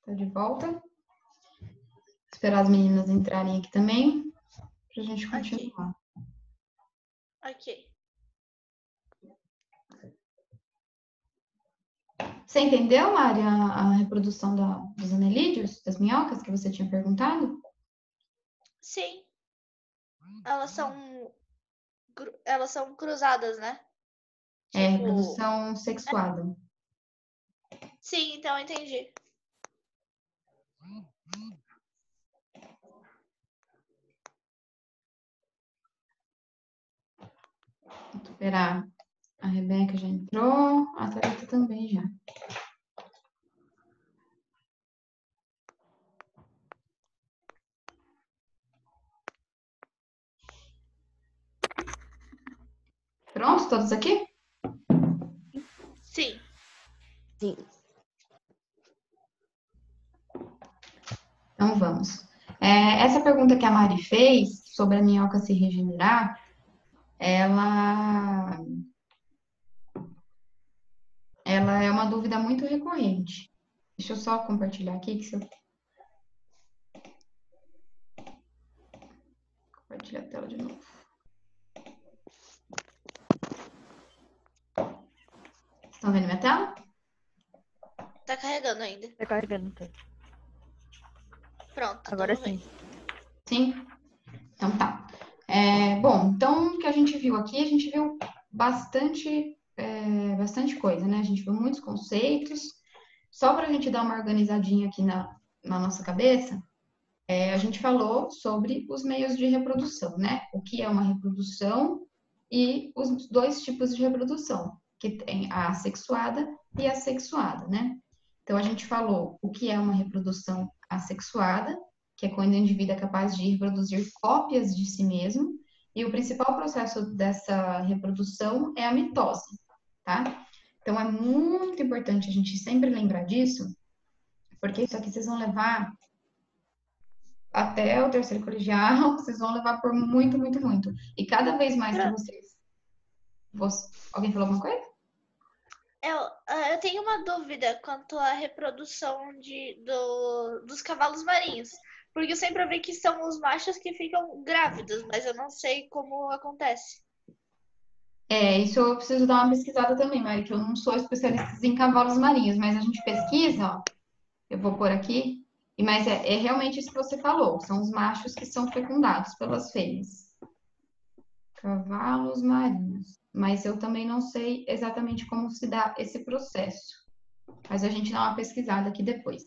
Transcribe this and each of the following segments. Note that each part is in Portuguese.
Tá de volta. Esperar as meninas entrarem aqui também, pra gente continuar. Ok. Você entendeu, Mari, a reprodução dos anelídeos, das minhocas, que você tinha perguntado? Sim. Elas são cruzadas, né? É, Tipo... reprodução sexuada. Sim, então eu entendi. Vou esperar. A Rebeca já entrou, a Thalita também já. Pronto, todos aqui? Sim. Sim. Então vamos. Essa pergunta que a Mari fez sobre a minhoca se regenerar, ela é uma dúvida muito recorrente. Deixa eu só compartilhar aqui que se eu compartilhar a tela de novo. Estão vendo minha tela? Tá carregando ainda. Tá carregando. Tá. Pronto. Agora tudo bem. sim. Sim? Então tá. Bom, então o que a gente viu aqui, a gente viu bastante coisa, né? A gente viu muitos conceitos. Só para a gente dar uma organizadinha aqui na nossa cabeça, a gente falou sobre os meios de reprodução, né? O que é uma reprodução e os dois tipos de reprodução, que tem a assexuada e a sexuada, né? Então, a gente falou o que é uma reprodução assexuada, que é quando o indivíduo é capaz de reproduzir cópias de si mesmo, e o principal processo dessa reprodução é a mitose, tá? Então, é muito importante a gente sempre lembrar disso, porque isso aqui vocês vão levar até o terceiro colegial, vocês vão levar por muito, muito, muito. E cada vez mais que Alguém falou alguma coisa? Eu tenho uma dúvida quanto à reprodução dos cavalos marinhos. Porque eu sempre vi que são os machos que ficam grávidos, mas eu não sei como acontece. Isso eu preciso dar uma pesquisada também, Mari, que eu não sou especialista em cavalos marinhos, mas a gente pesquisa, ó, eu vou pôr aqui, mas é realmente isso que você falou, são os machos que são fecundados pelas fêmeas. Cavalos marinhos. Mas eu também não sei exatamente como se dá esse processo. Mas a gente dá uma pesquisada aqui depois.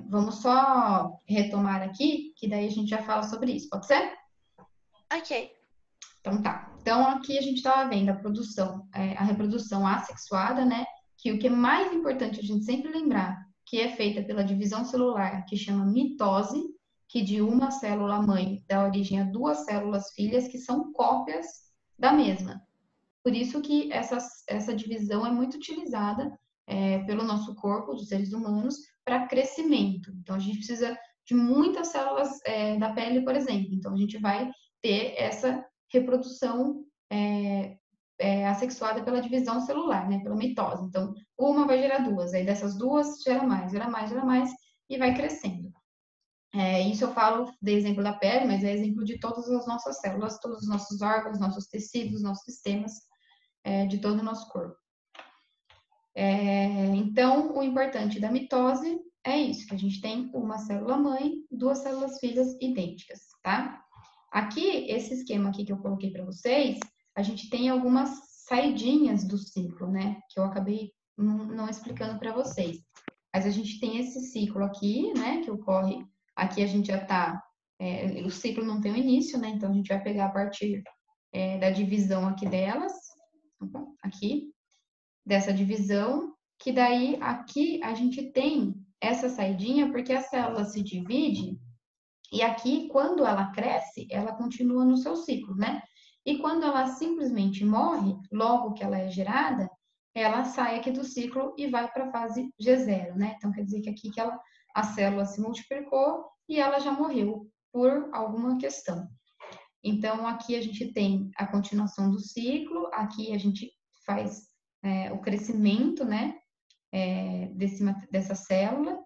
Vamos só retomar aqui, que daí a gente já fala sobre isso, pode ser? Ok. Então tá. Então aqui a gente estava vendo a reprodução assexuada, né? Que o que é mais importante a gente sempre lembrar, que é feita pela divisão celular, que chama mitose, que de uma célula mãe dá origem a duas células filhas, que são cópias da mesma. Por isso que essa divisão é muito utilizada pelo nosso corpo, dos seres humanos, para crescimento. Então a gente precisa de muitas células da pele, por exemplo. Então a gente vai ter essa reprodução assexuada pela divisão celular, né, pela mitose. Então, uma vai gerar duas, aí dessas duas gera mais, gera mais, gera mais, e vai crescendo. Isso eu falo de exemplo da pele, mas é exemplo de todas as nossas células, todos os nossos órgãos, nossos tecidos, nossos sistemas, de todo o nosso corpo. Então, o importante da mitose é isso, que a gente tem uma célula mãe, duas células filhas idênticas, tá? Aqui, esse esquema aqui que eu coloquei para vocês, a gente tem algumas saidinhas do ciclo, né? Que eu acabei não explicando para vocês. Mas a gente tem esse ciclo aqui, né? Que ocorre, aqui a gente já tá, o ciclo não tem um início, né? Então a gente vai pegar a partir da divisão aqui delas, aqui, dessa divisão, que daí aqui a gente tem essa saidinha porque a célula se divide e aqui, quando ela cresce, ela continua no seu ciclo, né? E quando ela simplesmente morre, logo que ela é gerada, ela sai aqui do ciclo e vai para a fase G0, né? Então, quer dizer que aqui a célula se multiplicou e ela já morreu por alguma questão. Então, aqui a gente tem a continuação do ciclo, aqui a gente faz o crescimento, né? dessa célula,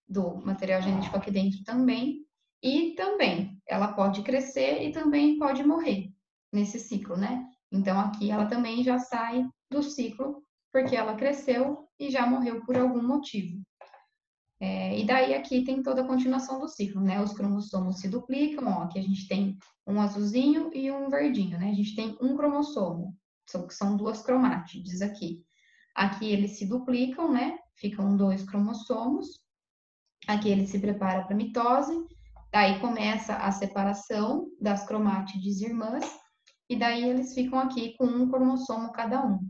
do material genético aqui dentro também, e também ela pode crescer e também pode morrer nesse ciclo, né? Então aqui ela também já sai do ciclo porque ela cresceu e já morreu por algum motivo. E daí aqui tem toda a continuação do ciclo, né? Os cromossomos se duplicam, ó, aqui a gente tem um azulzinho e um verdinho, né? A gente tem um cromossomo, são duas cromátides aqui. Aqui eles se duplicam, né? Ficam 2 cromossomos. Aqui ele se prepara para mitose, daí começa a separação das cromátides irmãs, e daí eles ficam aqui com um cromossomo cada um.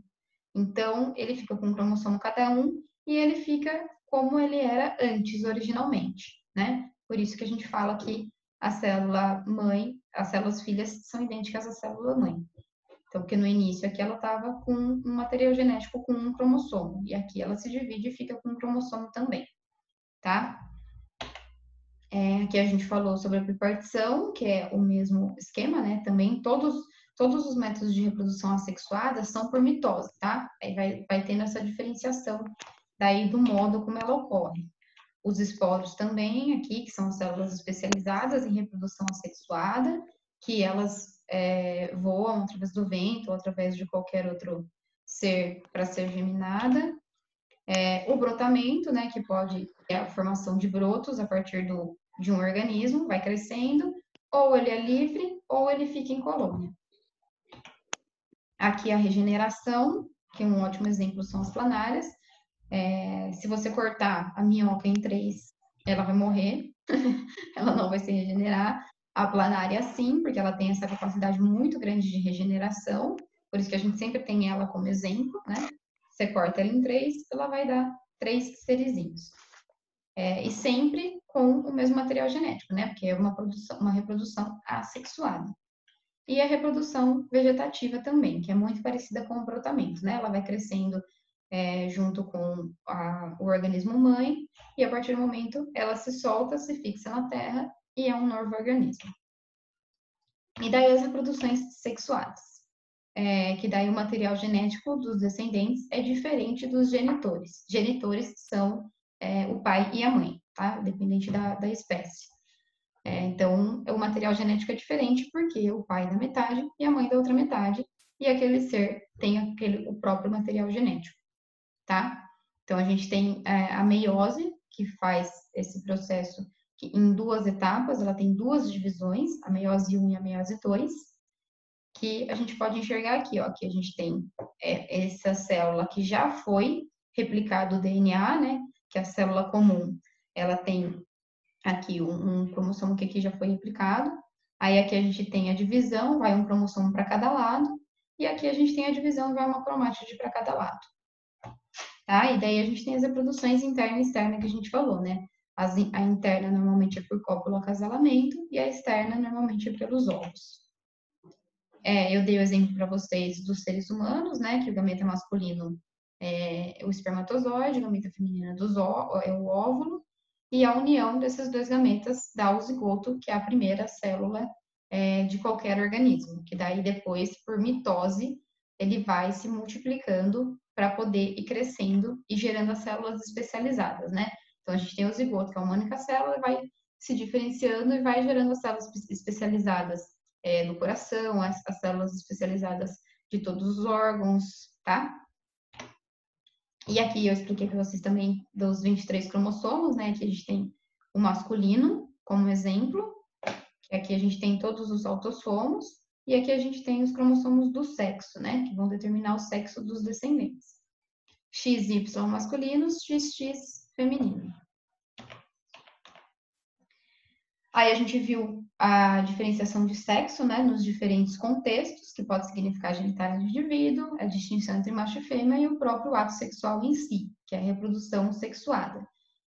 Então, ele fica com um cromossomo cada um e ele fica como ele era antes, originalmente, né? Por isso que a gente fala que a célula mãe, as células filhas são idênticas à célula mãe. Então, porque no início aqui ela estava com um material genético com um cromossomo, e aqui ela se divide e fica com um cromossomo também, tá? Aqui a gente falou sobre a bipartição, que é o mesmo esquema, né? Também todos os métodos de reprodução assexuada são por mitose, tá? Aí vai tendo essa diferenciação daí do modo como ela ocorre. Os esporos também aqui, que são células especializadas em reprodução assexuada, que elas voam através do vento ou através de qualquer outro ser para ser geminada. O brotamento, né, que pode é a formação de brotos a partir de um organismo, vai crescendo, ou ele é livre, ou ele fica em colônia. Aqui a regeneração, que um ótimo exemplo são as planárias. Se você cortar a minhoca em 3, ela vai morrer, ela não vai se regenerar. A planária sim, porque ela tem essa capacidade muito grande de regeneração, por isso que a gente sempre tem ela como exemplo, né? Você corta ela em 3, ela vai dar 3 serizinhos. E sempre com o mesmo material genético, né? Porque é uma reprodução assexuada. E a reprodução vegetativa também, que é muito parecida com o brotamento, né? Ela vai crescendo junto com o organismo mãe, e a partir do momento ela se solta, se fixa na terra e é um novo organismo. E daí as reproduções sexuadas, que daí o material genético dos descendentes é diferente dos genitores. Genitores são o pai e a mãe, tá? Dependente da espécie. Então, o material genético é diferente porque o pai da metade e a mãe da outra metade, e aquele ser tem o próprio material genético, tá? Então, a gente tem a meiose, que faz esse processo em 2 etapas, ela tem 2 divisões, a meiose 1 e a meiose 2, que a gente pode enxergar aqui, ó, que a gente tem essa célula que já foi replicado o DNA, né, que a célula comum, ela tem aqui um cromossomo que aqui já foi replicado, aí aqui a gente tem a divisão, vai um cromossomo para cada lado, e aqui a gente tem a divisão, vai uma cromátide para cada lado. Tá? E daí a gente tem as reproduções interna e externa que a gente falou, né? A interna normalmente é por cópula ou acasalamento, e a externa normalmente é pelos ovos. Eu dei o exemplo para vocês dos seres humanos, né? Que o gameta masculino é o espermatozoide, a gameta feminina é o óvulo, e a união desses 2 gametas dá o zigoto, que é a primeira célula de qualquer organismo, que daí depois, por mitose, ele vai se multiplicando para poder ir crescendo e gerando as células especializadas, né? Então a gente tem o zigoto, que é uma única célula, e vai se diferenciando e vai gerando as células especializadas do coração, as células especializadas de todos os órgãos, tá? E aqui eu expliquei para vocês também dos 23 cromossomos, né? Aqui a gente tem o masculino como exemplo, aqui a gente tem todos os autossomos, e aqui a gente tem os cromossomos do sexo, né? Que vão determinar o sexo dos descendentes. XY masculinos, XX feminino. Aí a gente viu a diferenciação de sexo, né, nos diferentes contextos, que pode significar genitália do indivíduo, a distinção entre macho e fêmea e o próprio ato sexual em si, que é a reprodução sexuada,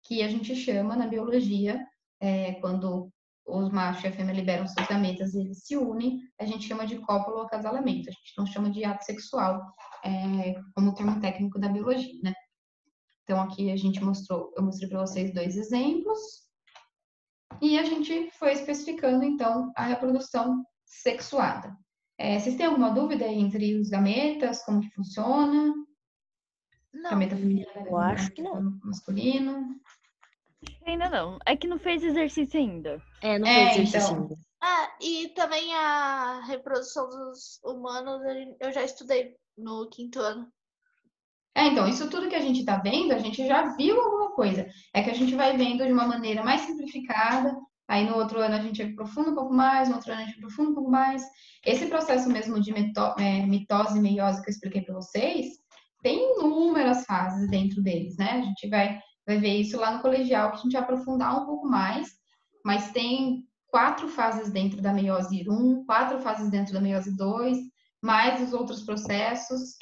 que a gente chama na biologia, quando os machos e a fêmea liberam seus gametas e eles se unem, a gente chama de cópula ou acasalamento, a gente não chama de ato sexual, como termo técnico da biologia, né? Então aqui eu mostrei para vocês 2 exemplos, e a gente foi especificando, então, a reprodução sexuada. Vocês têm alguma dúvida entre os gametas, como que funciona? Não. Gameta feminina, Eu acho que não. gameta masculino. Ainda não. É que não fez exercício ainda. Não fez exercício Então. ainda. E também a reprodução dos humanos eu já estudei no 5º ano. Então, isso tudo que a gente está vendo, a gente já viu alguma coisa. É que a gente vai vendo de uma maneira mais simplificada, aí no outro ano a gente aprofunda um pouco mais, no outro ano a gente aprofunda um pouco mais. Esse processo mesmo de mitose e meiose que eu expliquei para vocês, tem inúmeras fases dentro deles, né? A gente vai ver isso lá no colegial, que a gente vai aprofundar um pouco mais, mas tem 4 fases dentro da meiose 1, 4 fases dentro da meiose 2, mais os outros processos.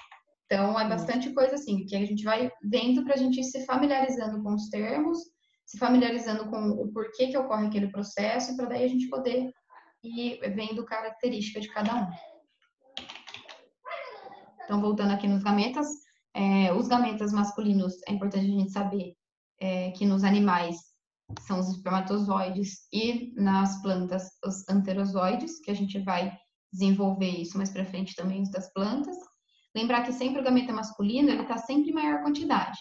Então, é bastante coisa assim, que a gente vai vendo para a gente ir se familiarizando com os termos, se familiarizando com o porquê que ocorre aquele processo, para daí a gente poder ir vendo característica de cada um. Então, voltando aqui nos gametas, os gametas masculinos, é importante a gente saber que nos animais são os espermatozoides e nas plantas os anterozoides, que a gente vai desenvolver isso mais para frente também das plantas. Lembrar que sempre o gameta masculino, ele está sempre em maior quantidade,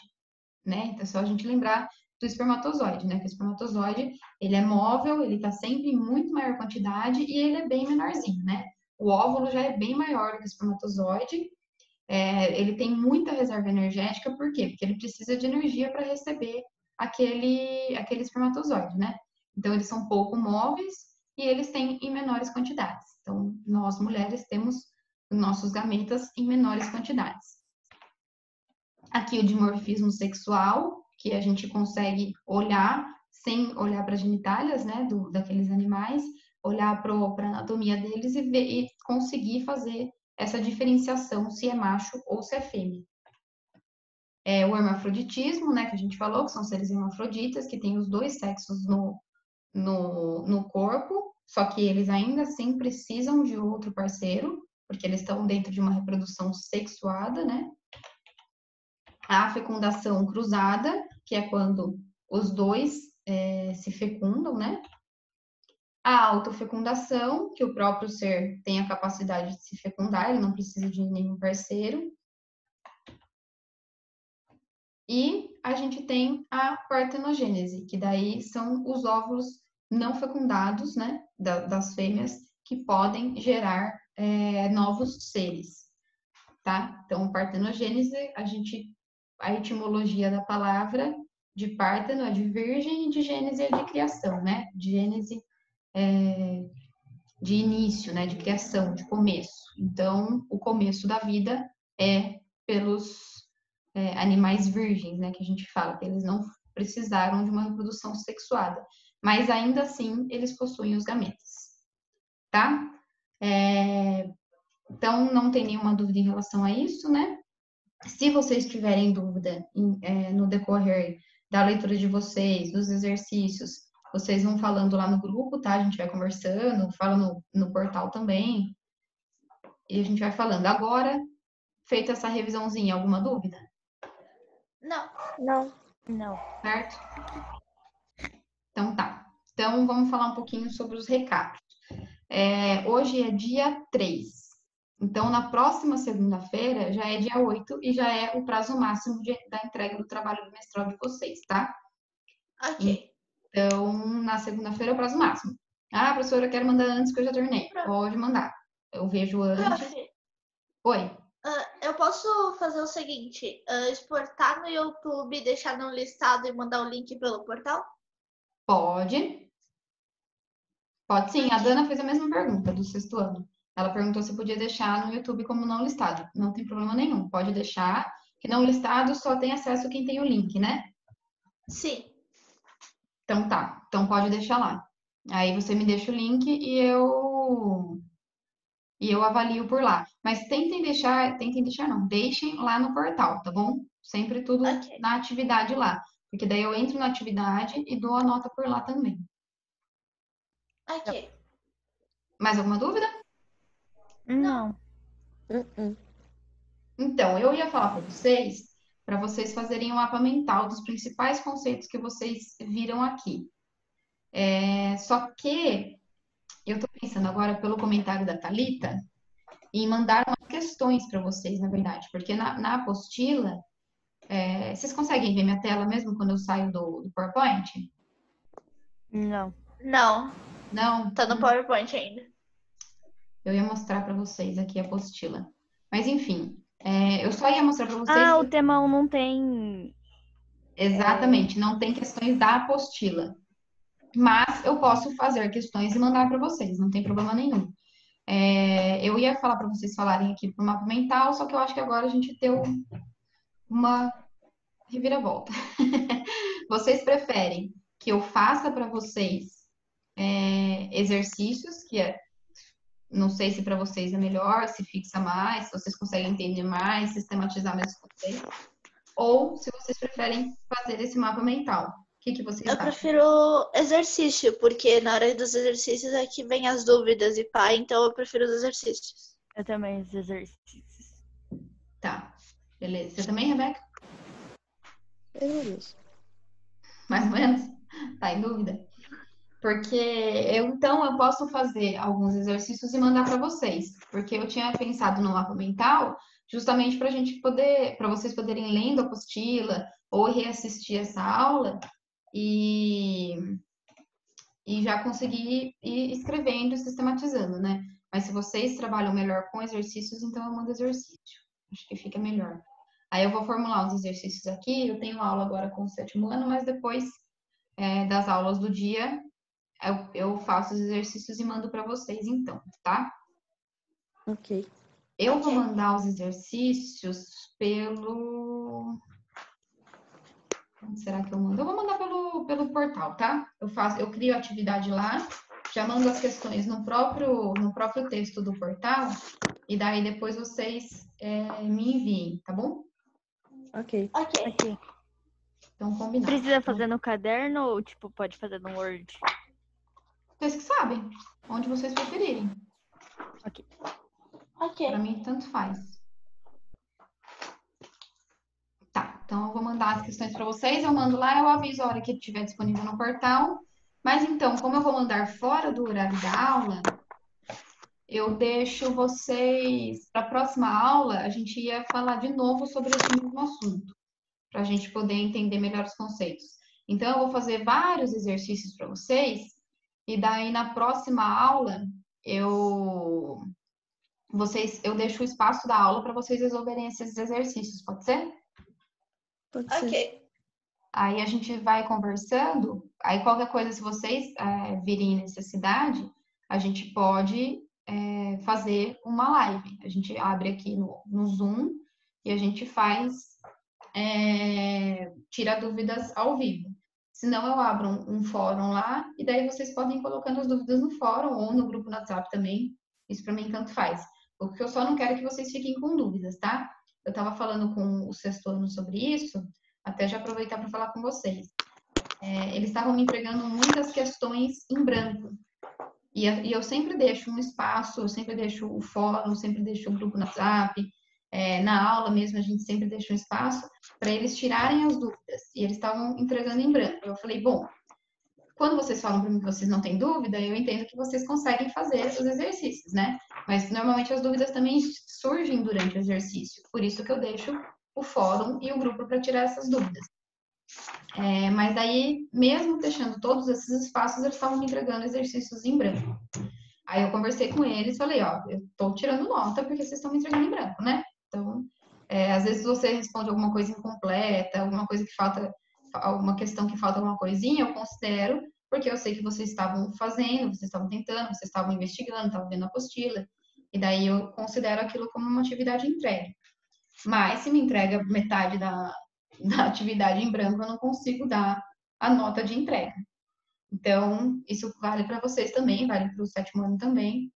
né? Então, é só a gente lembrar do espermatozoide, né? Que o espermatozoide, ele é móvel, ele está sempre em muito maior quantidade e ele é bem menorzinho, né? O óvulo já é bem maior do que o espermatozoide, ele tem muita reserva energética, por quê? Porque ele precisa de energia para receber aquele espermatozoide, né? Então, eles são pouco móveis e eles têm em menores quantidades. Então, nós mulheres temos nossos gametas em menores quantidades. Aqui o dimorfismo sexual, que a gente consegue olhar sem olhar para as genitálias, né, daqueles animais, olhar para a anatomia deles e conseguir fazer essa diferenciação se é macho ou se é fêmea. O hermafroditismo, né, que a gente falou, que são seres hermafroditas, que têm os 2 sexos no corpo, só que eles ainda assim precisam de outro parceiro, porque eles estão dentro de uma reprodução sexuada, né? A fecundação cruzada, que é quando os 2 se fecundam, né? A autofecundação, que o próprio ser tem a capacidade de se fecundar, ele não precisa de nenhum parceiro. E a gente tem a partenogênese, que daí são os óvulos não fecundados, né, das fêmeas, que podem gerar novos seres, tá? Então, partenogênese, a etimologia da palavra de párteno é de virgem e de gênese é de criação, né? Gênese de início, né? De criação, de começo. Então, o começo da vida é pelos animais virgens, né? Que a gente fala, que eles não precisaram de uma reprodução sexuada. Mas, ainda assim, eles possuem os gametas, tá? Então, não tem nenhuma dúvida em relação a isso, né? Se vocês tiverem dúvida no decorrer da leitura de vocês, dos exercícios, vocês vão falando lá no grupo, tá? A gente vai conversando, fala no portal também. E a gente vai falando. Agora, feita essa revisãozinha, alguma dúvida? Não. Certo? Então tá. Então, vamos falar um pouquinho sobre os recados. Hoje é dia 3. Então, na próxima segunda-feira, já é dia 8 e já é o prazo máximo da entrega do trabalho do mestrado de vocês, tá? Ok. Então, na segunda-feira é o prazo máximo. Ah, professora, eu quero mandar antes que eu já terminei. Pode mandar. Eu vejo antes. Prof, Oi. eu posso fazer o seguinte, exportar no YouTube, deixar no listado e mandar o link pelo portal? Pode. Pode sim. A Dana fez a mesma pergunta do 6º ano. Ela perguntou se podia deixar no YouTube como não listado. Não tem problema nenhum. Pode deixar, que não listado só tem acesso quem tem o link, né? Sim. Então tá. Então pode deixar lá. Aí você me deixa o link e eu avalio por lá. Mas tentem deixar não, deixem lá no portal, tá bom? Sempre tudo na atividade lá. Porque daí eu entro na atividade e dou a nota por lá também. Ok. Mais alguma dúvida? Não. Então, eu ia falar para vocês fazerem um mapa mental dos principais conceitos que vocês viram aqui. Só que eu estou pensando agora, pelo comentário da Thalita, em mandar umas questões para vocês, na verdade, porque na apostila Vocês conseguem ver minha tela mesmo quando eu saio do PowerPoint? Não. Não, Não? tá no PowerPoint ainda. Eu ia mostrar para vocês aqui a apostila. Mas, enfim, eu só ia mostrar para vocês Ah, o que, tema 1 não tem. exatamente, não tem questões da apostila. Mas eu posso fazer questões e mandar para vocês, não tem problema nenhum. Eu ia falar para vocês falarem aqui para o mapa mental, só que eu acho que agora a gente deu uma reviravolta. Vocês preferem que eu faça para vocês exercícios, não sei se para vocês é melhor, se fixa mais, se vocês conseguem entender mais, sistematizar mais os conceitos, ou se vocês preferem fazer esse mapa mental. O que vocês Eu acham? prefiro exercício, porque na hora dos exercícios é que vem as dúvidas e pá, então eu prefiro os exercícios. Eu também os exercícios. Tá, beleza. Você também, Rebeca? Beleza. Mais ou menos? Tá em dúvida? Porque então eu posso fazer alguns exercícios e mandar para vocês, porque eu tinha pensado no mapa mental justamente para a gente poder, para vocês poderem lendo a apostila ou reassistir essa aula e já conseguir ir escrevendo e sistematizando, né? Mas se vocês trabalham melhor com exercícios, então eu mando exercício. Acho que fica melhor. Aí eu vou formular os exercícios aqui. Eu tenho aula agora com o 7º ano, mas depois das aulas do dia, eu faço os exercícios e mando para vocês, então, tá? Ok. Eu vou mandar os exercícios pelo... Onde será que eu mando? Eu vou mandar pelo portal, tá? Eu crio a atividade lá, já mando as questões no próprio texto do portal, e daí depois vocês me enviem, tá bom? Ok. Ok. Aqui. Então, combinado. Precisa fazer no caderno ou, tipo, pode fazer no Word? Vocês que sabem, onde vocês preferirem. Ok. Ok. Para mim, tanto faz. Tá, então eu vou mandar as questões para vocês, eu mando lá, eu aviso a hora que estiver disponível no portal. Mas então, como eu vou mandar fora do horário da aula, eu deixo vocês para a próxima aula, a gente ia falar de novo sobre esse mesmo assunto, para a gente poder entender melhor os conceitos. Então, eu vou fazer vários exercícios para vocês, e daí na próxima aula eu deixo o espaço da aula para vocês resolverem esses exercícios, pode ser? Pode ser. Ok. Aí a gente vai conversando, aí qualquer coisa, se vocês virem necessidade, a gente pode fazer uma live. A gente abre aqui no Zoom e a gente tira dúvidas ao vivo. Senão eu abro um fórum lá e daí vocês podem ir colocando as dúvidas no fórum ou no grupo no WhatsApp também. Isso para mim tanto faz. O que eu só não quero é que vocês fiquem com dúvidas, tá? Eu estava falando com o 6º ano sobre isso, até já aproveitar para falar com vocês. Eles estavam me entregando muitas questões em branco. E eu sempre deixo um espaço, eu sempre deixo o fórum, sempre deixo o grupo no WhatsApp. Na aula mesmo, a gente sempre deixa um espaço para eles tirarem as dúvidas. E eles estavam entregando em branco. Eu falei, bom, quando vocês falam para mim que vocês não têm dúvida, eu entendo que vocês conseguem fazer os exercícios, né? Mas normalmente as dúvidas também surgem durante o exercício. Por isso que eu deixo o fórum e o grupo para tirar essas dúvidas. Mas aí, mesmo deixando todos esses espaços, eles estavam me entregando exercícios em branco. Aí eu conversei com eles, falei, ó, eu tô tirando nota porque vocês estão me entregando em branco, né? Então, às vezes você responde alguma coisa incompleta, alguma coisa que falta, alguma questão que falta alguma coisinha, eu considero, porque eu sei que vocês estavam fazendo, vocês estavam tentando, vocês estavam investigando, estavam vendo a apostila, e daí eu considero aquilo como uma atividade entregue. Mas se me entrega metade da atividade em branco, eu não consigo dar a nota de entrega. Então, isso vale para vocês também, vale para o 7º ano também,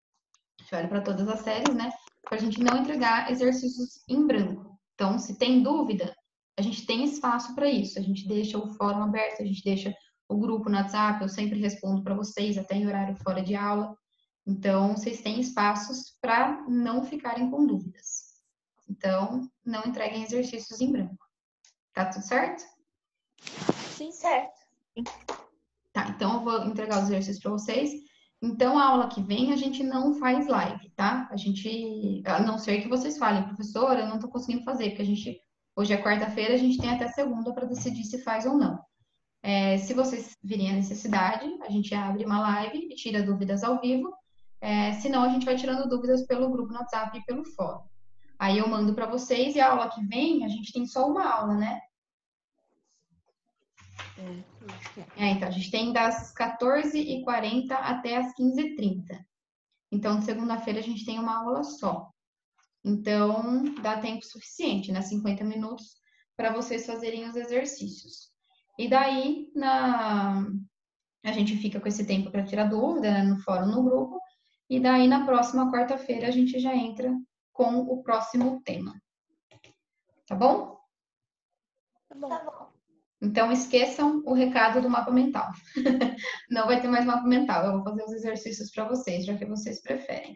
vale para todas as séries, né? Para a gente não entregar exercícios em branco. Então, se tem dúvida, a gente tem espaço para isso. A gente deixa o fórum aberto, a gente deixa o grupo no WhatsApp, eu sempre respondo para vocês, até em horário fora de aula. Então, vocês têm espaços para não ficarem com dúvidas. Então, não entreguem exercícios em branco. Tá tudo certo? Sim, certo. Tá, então eu vou entregar os exercícios para vocês. Então, a aula que vem a gente não faz live, tá? A não ser que vocês falem, professora, eu não tô conseguindo fazer, porque a gente Hoje é quarta-feira, a gente tem até segunda para decidir se faz ou não. Se vocês virem a necessidade, a gente abre uma live e tira dúvidas ao vivo. Senão, a gente vai tirando dúvidas pelo grupo no WhatsApp e pelo fórum. Aí eu mando para vocês e a aula que vem, a gente tem só uma aula, né? Então, a gente tem das 14h40 até as 15h30. Então, segunda-feira, a gente tem uma aula só. Então, dá tempo suficiente, né? 50 minutos para vocês fazerem os exercícios. E daí, a gente fica com esse tempo para tirar dúvida, né? No fórum, no grupo. E daí, na próxima quarta-feira, a gente já entra com o próximo tema. Tá bom? Tá bom. Então, esqueçam o recado do mapa mental. Não vai ter mais mapa mental. Eu vou fazer os exercícios para vocês, já que vocês preferem.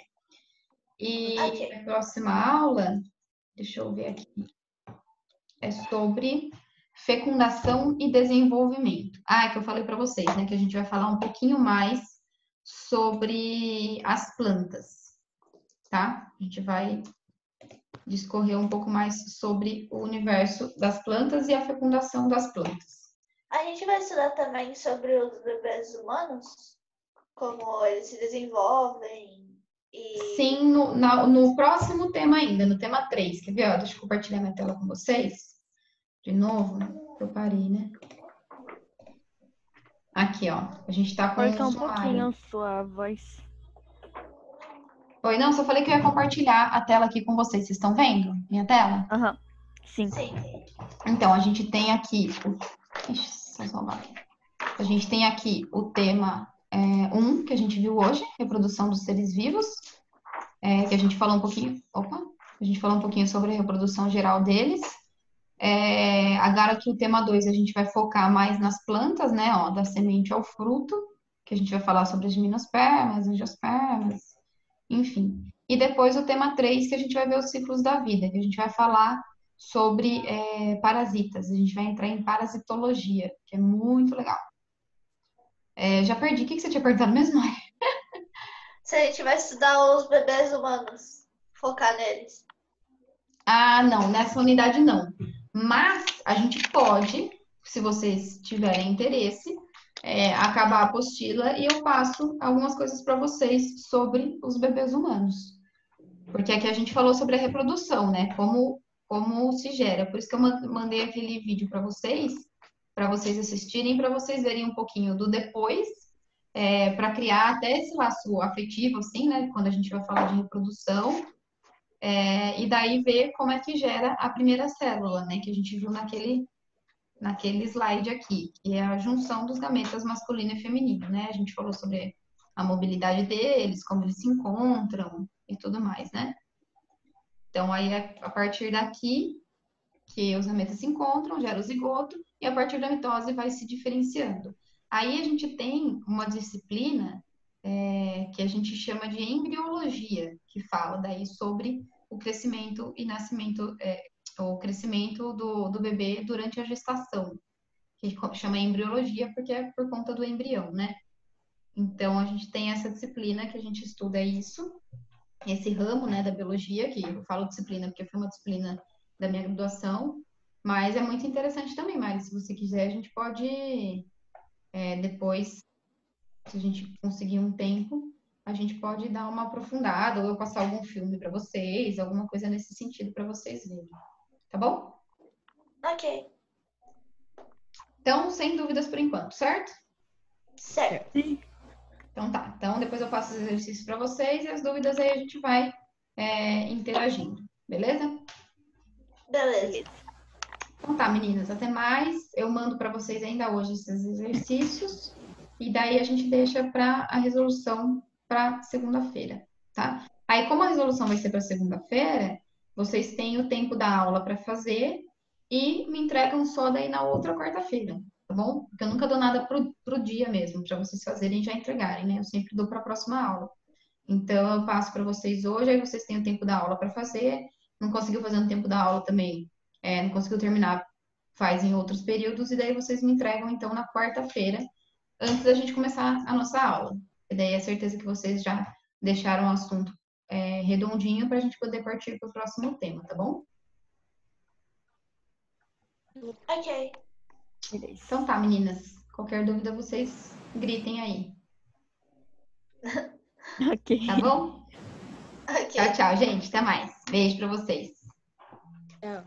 E a próxima aula, deixa eu ver aqui, é sobre fecundação e desenvolvimento. É que eu falei para vocês, né? Que a gente vai falar um pouquinho mais sobre as plantas, tá? A gente vai discorrer um pouco mais sobre o universo das plantas e a fecundação das plantas. A gente vai estudar também sobre os bebês humanos, como eles se desenvolvem e... Sim, no próximo tema ainda, no tema 3. Quer ver? Ó, deixa eu compartilhar minha tela com vocês. De novo, eu parei, né? Aqui, ó. A gente tá com Corta um um sumário. pouquinho sua voz. Oi, não, só falei que eu ia compartilhar a tela aqui com vocês. Vocês estão vendo minha tela? Aham. Sim. Então, a gente tem aqui... Deixa eu salvar aqui. A gente tem aqui o tema 1, que a gente viu hoje, reprodução dos seres vivos, que a gente falou um pouquinho... A gente falou um pouquinho sobre a reprodução geral deles. Agora aqui o tema 2, a gente vai focar mais nas plantas, né? Ó, da semente ao fruto, que a gente vai falar sobre as gimnospermas, angiospermas, enfim. E depois o tema 3, que a gente vai ver os ciclos da vida, que a gente vai falar sobre parasitas. A gente vai entrar em parasitologia, que é muito legal. Já perdi. O que você tinha perguntado mesmo? Se a gente vai estudar os bebês humanos, focar neles. Não, nessa unidade não. Mas a gente pode, se vocês tiverem interesse, acabar a apostila e eu passo algumas coisas para vocês sobre os bebês humanos. Porque aqui a gente falou sobre a reprodução, né? Como se gera. Por isso que eu mandei aquele vídeo para vocês assistirem, para vocês verem um pouquinho do depois, para criar até esse laço afetivo, assim, né? Quando a gente vai falar de reprodução. E daí ver como é que gera a primeira célula, né? Que a gente viu naquele slide aqui, que é a junção dos gametas masculino e feminino, né? A gente falou sobre a mobilidade deles, como eles se encontram e tudo mais, né? Então, aí a partir daqui que os gametas se encontram, gera o zigoto, e a partir da mitose vai se diferenciando. Aí a gente tem uma disciplina que a gente chama de embriologia, que fala daí sobre o crescimento e nascimento, o crescimento do bebê durante a gestação, que chama embriologia porque é por conta do embrião, né? Então, a gente tem essa disciplina que a gente estuda isso, esse ramo, né, da biologia, que eu falo disciplina porque foi uma disciplina da minha graduação, mas é muito interessante também, Mari, se você quiser, a gente pode, depois, se a gente conseguir um tempo, a gente pode dar uma aprofundada, ou eu passar algum filme para vocês, alguma coisa nesse sentido para vocês verem. Tá bom? Ok. Então, sem dúvidas por enquanto, certo? Certo. Então tá. Então, depois eu passo os exercícios para vocês e as dúvidas aí a gente vai interagindo. Beleza? Beleza. Então tá, meninas. Até mais. Eu mando para vocês ainda hoje esses exercícios. E daí a gente deixa para a resolução para segunda-feira, tá? Aí, como a resolução vai ser para segunda-feira, vocês têm o tempo da aula para fazer e me entregam só daí na outra quarta-feira, tá bom? Porque eu nunca dou nada pro dia mesmo, para vocês fazerem e já entregarem, né? Eu sempre dou para a próxima aula. Então, eu passo para vocês hoje, aí vocês têm o tempo da aula para fazer. Não conseguiu fazer no tempo da aula também, não conseguiu terminar, faz em outros períodos, e daí vocês me entregam, então, na quarta-feira, antes da gente começar a nossa aula. E daí é certeza que vocês já deixaram o assunto redondinho para a gente poder partir para o próximo tema, tá bom? Ok. Beleza. Então tá, meninas. Qualquer dúvida, vocês gritem aí. Ok. Tá bom? Ok. Tchau, tchau, gente. Até mais. Beijo pra vocês. Tchau.